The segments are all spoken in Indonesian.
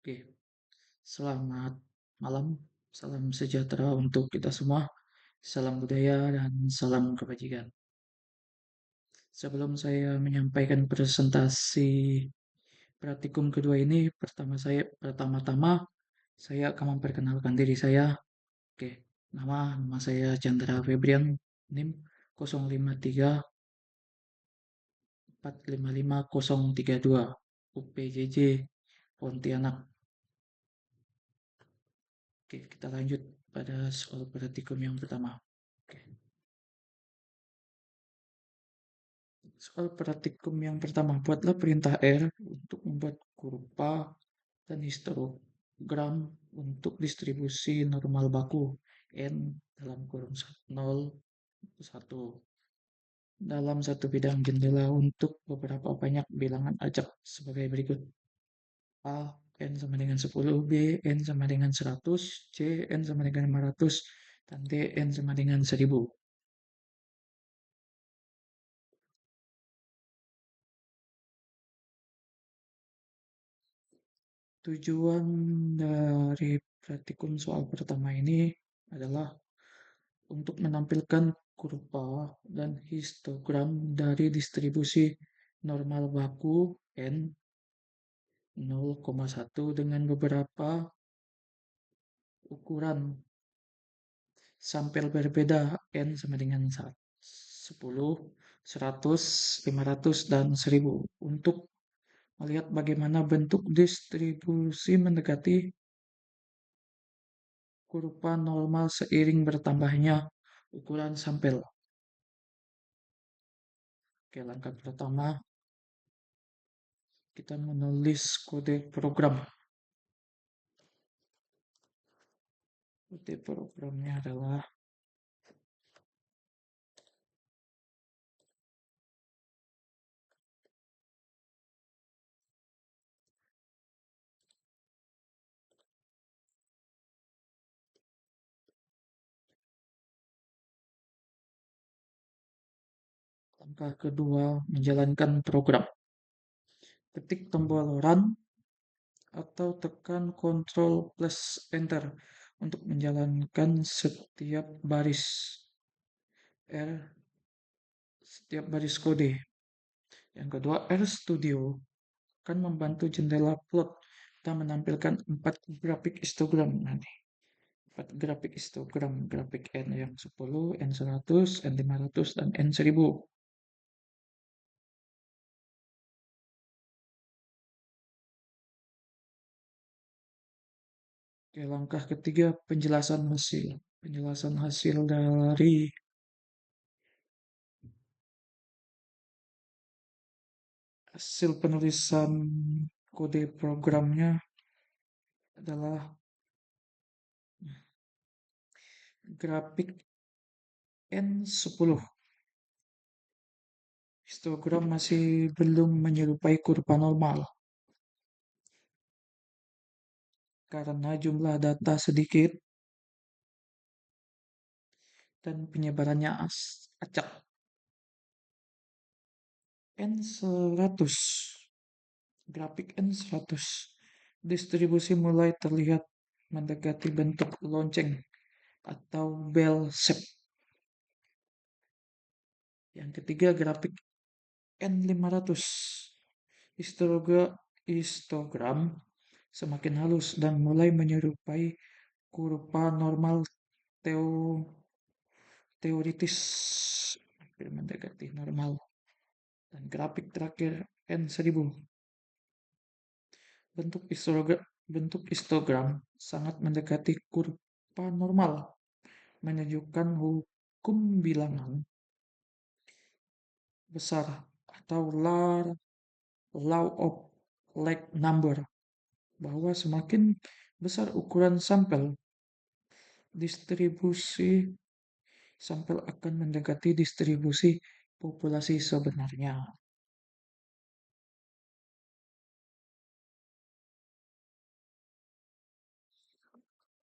Oke, selamat malam, salam sejahtera untuk kita semua, salam budaya dan salam kebajikan. Sebelum saya menyampaikan presentasi praktikum kedua ini, pertama-tama saya akan memperkenalkan diri saya. Oke, nama saya Chandra Febrian, NIM 0534555032, UPJJ Pontianak. Oke, kita lanjut pada soal praktikum yang pertama. Oke. Soal praktikum yang pertama, buatlah perintah R untuk membuat kurva dan histogram untuk distribusi normal baku N dalam kurung 0, 1 dalam satu bidang jendela untuk beberapa banyak bilangan acak sebagai berikut. A, N sama dengan 10, B, N sama dengan 100, C, N sama dengan 500, dan D, N sama dengan 1000. Tujuan dari praktikum soal pertama ini adalah untuk menampilkan kurva dan histogram dari distribusi normal baku N 0,1 dengan beberapa ukuran sampel berbeda N sama dengan 10, 100, 500, dan 1000 untuk melihat bagaimana bentuk distribusi mendekati kurva normal seiring bertambahnya ukuran sampel. Oke, langkah pertama kita menulis kode program. Kode programnya adalah langkah kedua menjalankan program. Ketik tombol run atau tekan Ctrl plus Enter untuk menjalankan R setiap baris kode. Yang kedua, RStudio akan membantu jendela plot. Kita menampilkan 4 grafik histogram nanti. 4 grafik histogram, grafik N yang 10, N100, N500, dan N1000. Oke, langkah ketiga penjelasan hasil. Penjelasan hasil dari hasil penulisan kode programnya adalah grafik N10. Histogram masih belum menyerupai kurva normal karena jumlah data sedikit dan penyebarannya acak. N100, grafik N100, distribusi mulai terlihat mendekati bentuk lonceng atau bell shape. Yang ketiga, grafik N500, histogram semakin halus dan mulai menyerupai kurva normal teoritis, hampir mendekati normal. Dan grafik terakhir N1000, bentuk histogram sangat mendekati kurva normal, menunjukkan hukum bilangan besar atau law of like number, bahwa semakin besar ukuran sampel, distribusi sampel akan mendekati distribusi populasi sebenarnya.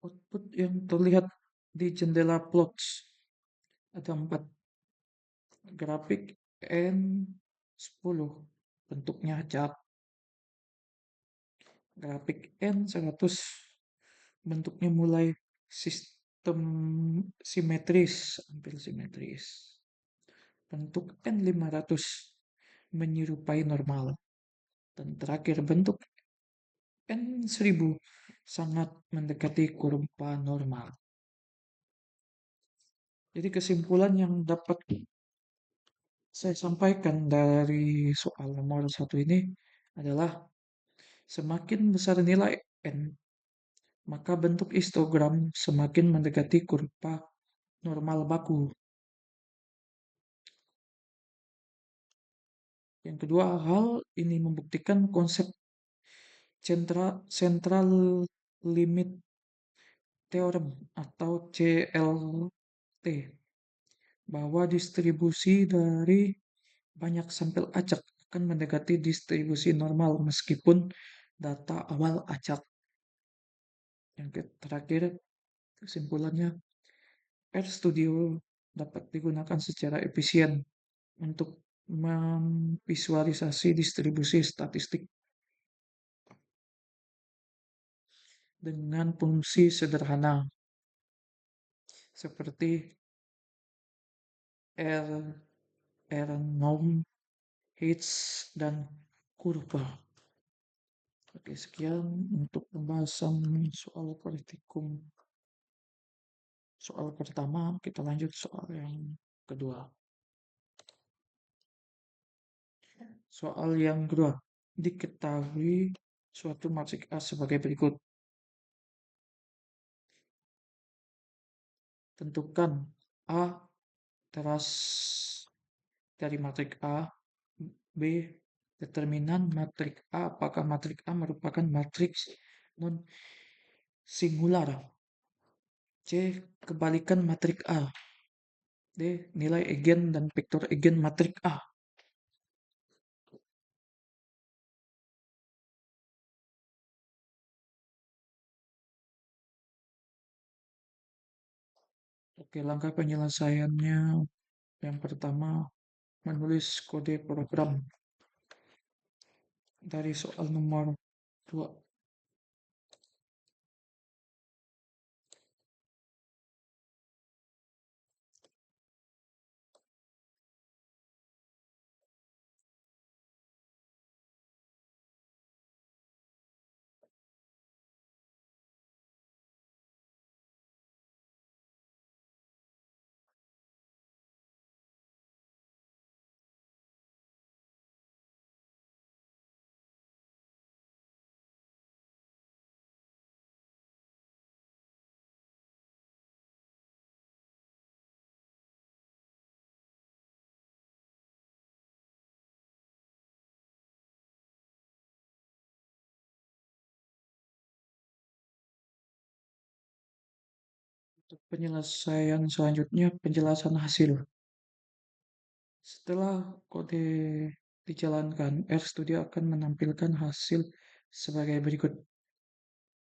Output yang terlihat di jendela plots ada 4 grafik N10, bentuknya acak. Grafik N100 bentuknya mulai sistem simetris, hampir simetris. Bentuk N500 menyerupai normal. Dan terakhir bentuk N1000 sangat mendekati kurva normal. Jadi kesimpulan yang dapat saya sampaikan dari soal nomor satu ini adalah semakin besar nilai N, maka bentuk histogram semakin mendekati kurva normal baku. Yang kedua, hal ini membuktikan konsep central limit theorem atau CLT bahwa distribusi dari banyak sampel acak akan mendekati distribusi normal meskipun data awal acak. Yang terakhir, kesimpulannya, RStudio dapat digunakan secara efisien untuk memvisualisasi distribusi statistik dengan fungsi sederhana seperti R, R norm, H, dan kurva. Oke, sekian untuk pembahasan soal praktikum. Soal pertama, kita lanjut soal yang kedua. Soal yang kedua, diketahui suatu matrik A sebagai berikut. Tentukan A teras dari matrik A, B determinan matrik A apakah matrik A merupakan matriks non singular. C kebalikan matrik A. D nilai egen dan vektor egen matrik A. Oke, langkah penyelesaiannya yang pertama menulis kode program dari soal nomor 2. Untuk penyelesaian selanjutnya penjelasan hasil. Setelah kode dijalankan, RStudio akan menampilkan hasil sebagai berikut.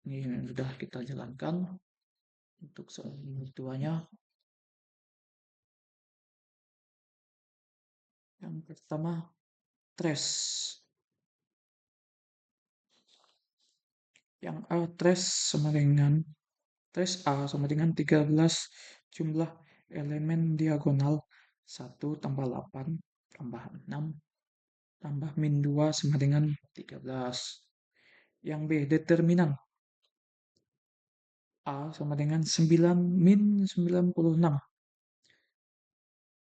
Ini yang sudah kita jalankan untuk soal nomor 2-nya. Yang pertama, trace. Yang A trace trace A sama dengan 13 jumlah elemen diagonal 1 tambah 8 tambah 6 tambah min 2 sama dengan 13. Yang B determinan A sama dengan 9 min 96.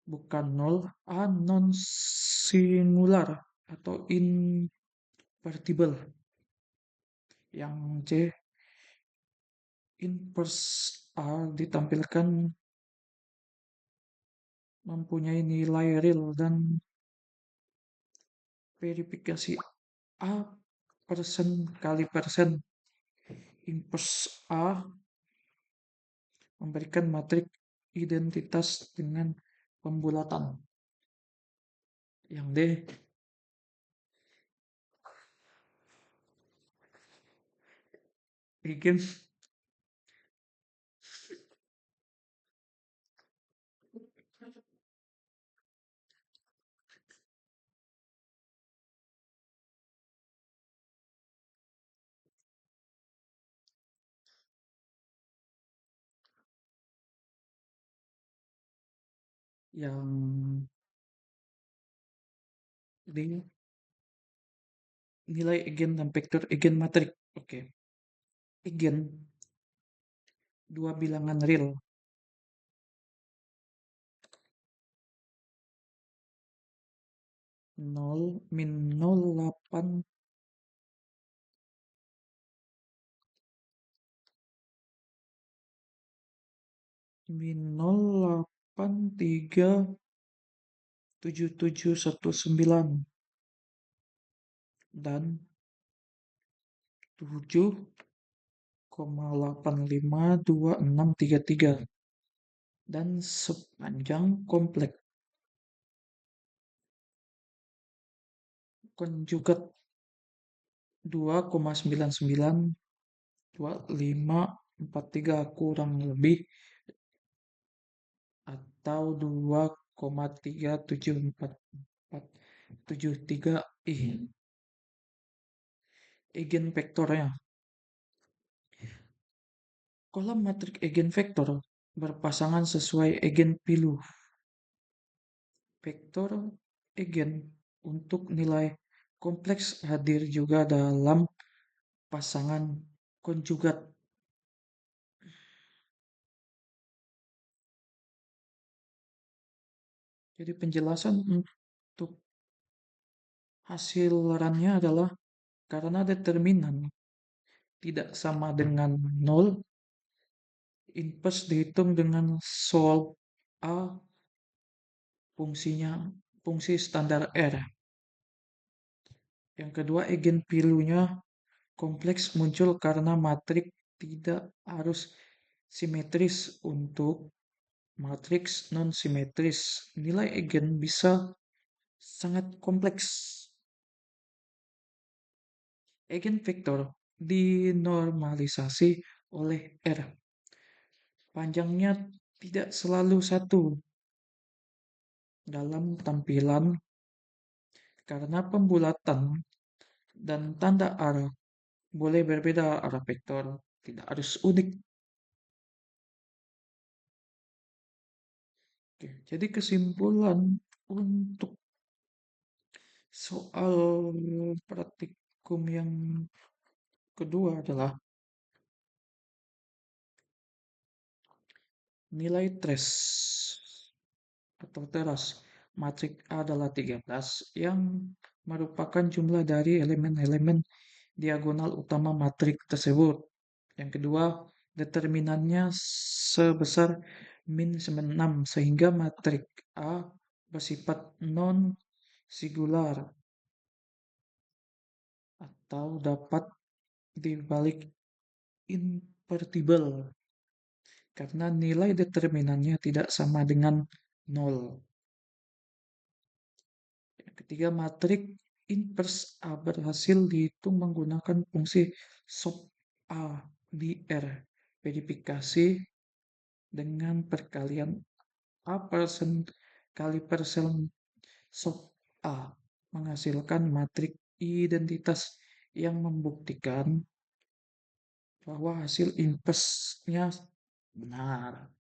Bukan 0, A non singular atau invertible. Yang C inverse A ditampilkan mempunyai nilai real dan verifikasi A persen kali persen. Inverse A memberikan matrik identitas dengan pembulatan. Yang D eigen yang di nilai eigen dan vektor eigenmatrik. Oke, eigen dua bilangan real nol min nol delapan min nol delapan tiga tujuh tujuh satu sembilan dan 7,852633 dan sepanjang kompleks konjugat 2,992543 kurang lebih atau 2,37473 eigenvektornya. Kolom matriks eigenvektor berpasangan sesuai eigenvalue vektor eigen untuk nilai kompleks hadir juga dalam pasangan konjugat. Jadi penjelasan untuk hasilannya adalah karena determinan tidak sama dengan nol, inverse dihitung dengan solve A fungsinya fungsi standar R. Yang kedua, eigenvalue-nya kompleks muncul karena matriks tidak harus simetris. Untuk matriks non simetris, nilai eigen bisa sangat kompleks. Eigenvektor dinormalisasi oleh R. Panjangnya tidak selalu satu dalam tampilan karena pembulatan dan tanda arah boleh berbeda. Arah vektor tidak harus unik. Oke, jadi kesimpulan untuk soal praktikum yang kedua adalah nilai trace atau teras matriks A adalah 13 yang merupakan jumlah dari elemen-elemen diagonal utama matriks tersebut. Yang kedua, determinannya sebesar min 96 sehingga matriks A bersifat non singular atau dapat dibalik invertible karena nilai determinannya tidak sama dengan 0. Yang ketiga, matriks inverse A berhasil dihitung menggunakan fungsi sub A di R. Verifikasi dengan perkalian A persen kali persen sub A menghasilkan matriks identitas yang membuktikan bahwa hasil inverse-nya benar.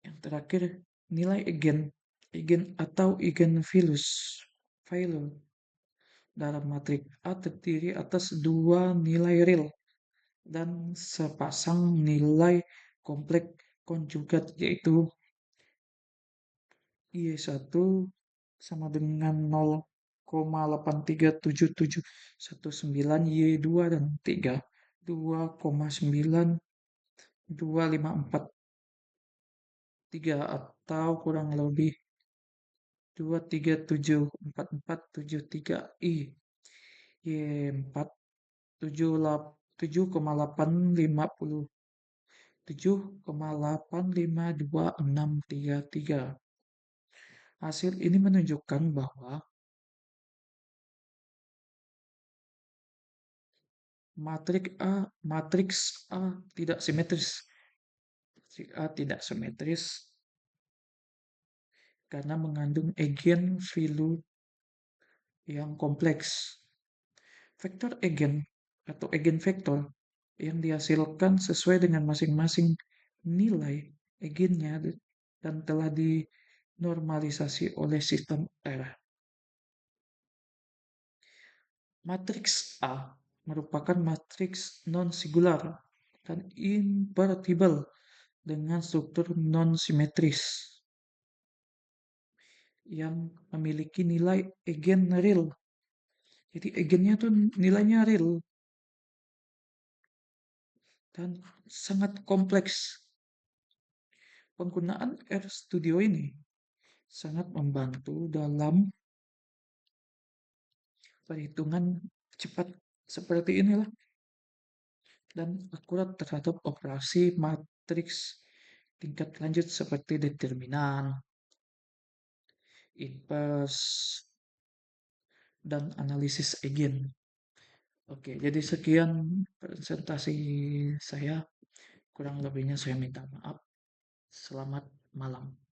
Yang terakhir, nilai eigen atau eigenvalues value dalam matriks A terdiri atas dua nilai real dan sepasang nilai kompleks konjugat, yaitu Y1 sama dengan 0,8377719, Y2 dan 3 2,92543 atau kurang lebih 2,37443 Y4 7,852,633. Hasil ini menunjukkan bahwa matriks A tidak simetris. Matriks A tidak simetris karena mengandung eigenvalue yang kompleks. Vektor eigen atau eigenvektor yang dihasilkan sesuai dengan masing-masing nilai eigennya dan telah dinormalisasi oleh sistem R. Matriks A merupakan matriks non-singular dan invertible dengan struktur non-simetris yang memiliki nilai eigen real. Jadi eigennya tuh nilainya real dan sangat kompleks. Penggunaan RStudio ini sangat membantu dalam perhitungan cepat seperti inilah dan akurat terhadap operasi matriks tingkat lanjut seperti determinan, inverse, dan analisis eigen. Oke, jadi sekian presentasi saya. Kurang lebihnya saya minta maaf. Selamat malam.